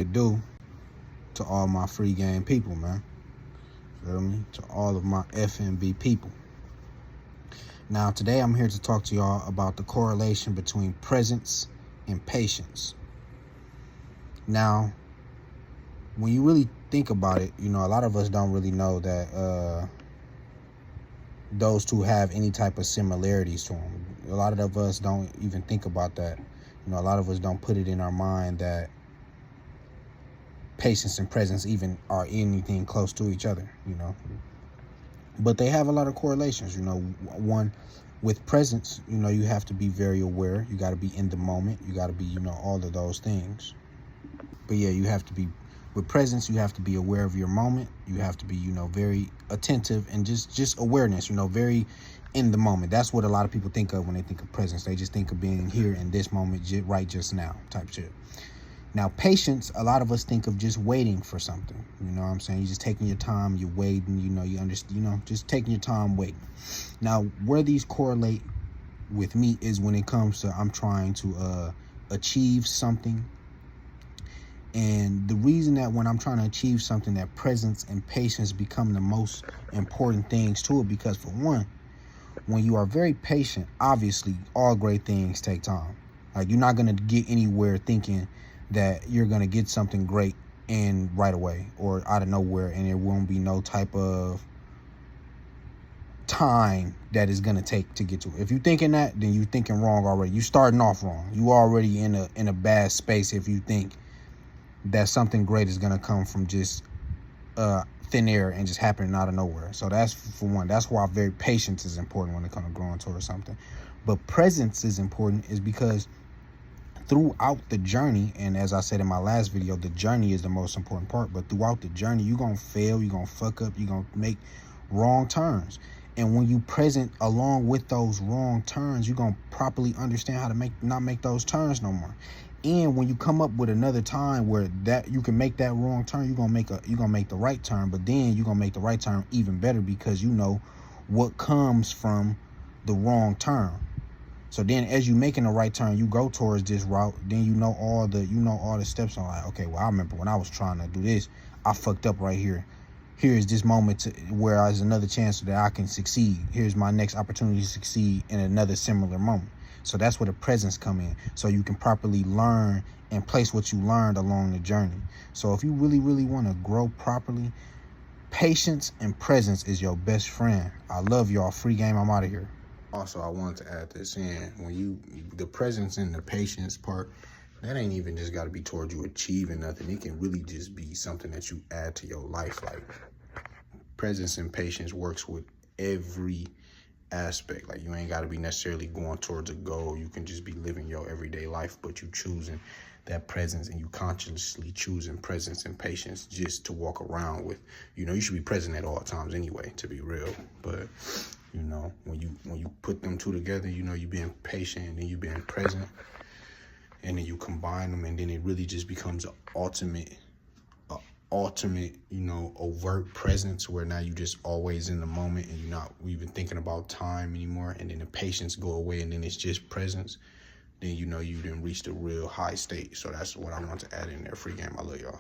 Do to all my free game people, man. Feel me? To all of my FNB people. Now, today I'm here to talk to y'all about the correlation between presence and patience. Now, when you really think about it, a lot of us don't really know that those two have any type of similarities to them. A lot of us don't even think about that. A lot of us don't put it in our mind that patience and presence even are anything close to each other, but they have a lot of correlations. One, with presence, you have to be very aware. You got to be in the moment. You got to be, all of those things. But yeah, you have to be, with presence, you have to be aware of your moment. You have to be, very attentive and just awareness, very in the moment. That's what a lot of people think of when they think of presence. They just think of being here in this moment, right just now type shit. Now, patience, a lot of us think of just waiting for something. You know what I'm saying? You're just taking your time, you're waiting, you understand, just taking your time waiting. Now, where these correlate with me is when it comes to I'm trying to achieve something. And the reason that when I'm trying to achieve something, that presence and patience become the most important things to it, because for one, when you are very patient, obviously all great things take time. Like, you're not going to get anywhere thinking that you're going to get something great in right away or out of nowhere, and there won't be no type of time that is going to take to get to it. If you're thinking that, then you're thinking wrong already. You're starting off wrong. You already in a bad space if you think that something great is going to come from just thin air and just happening out of nowhere. So that's for one. That's why very patience is important when it comes to growing towards something. But presence is important is because throughout the journey, and as I said in my last video, the journey is the most important part, but throughout the journey, you're going to fail, you're going to fuck up, you're going to make wrong turns. And when you present along with those wrong turns, you're going to properly understand how to not make those turns no more. And when you come up with another time where that you can make that wrong turn, you're gonna make the right turn, but then you're gonna make the right turn even better because you know what comes from the wrong turn. So then as you making the right turn, you go towards this route, then you know all the steps on, like, okay, well, I remember when I was trying to do this, I fucked up right here. Here's this moment where there's another chance that I can succeed. Here's my next opportunity to succeed in another similar moment. So that's where the presence come in. So you can properly learn and place what you learned along the journey. So if you really, really want to grow properly, patience and presence is your best friend. I love y'all. Free game. I'm out of here. Also, I wanted to add this in. The presence and the patience part, that ain't even just got to be towards you achieving nothing. It can really just be something that you add to your life. Like, presence and patience works with every aspect. Like, you ain't got to be necessarily going towards a goal. You can just be living your everyday life, but you choosing that presence, and you consciously choosing presence and patience just to walk around with. You should be present at all times anyway, to be real. But when you put them two together, you being patient and then you being present, and then you combine them, and then it really just becomes an ultimate, overt presence, where now you just always in the moment and you're not even thinking about time anymore. And then the patience go away, and then it's just presence. Then you didn't reach the real high state. So that's what I want to add in there. Free game. I love y'all.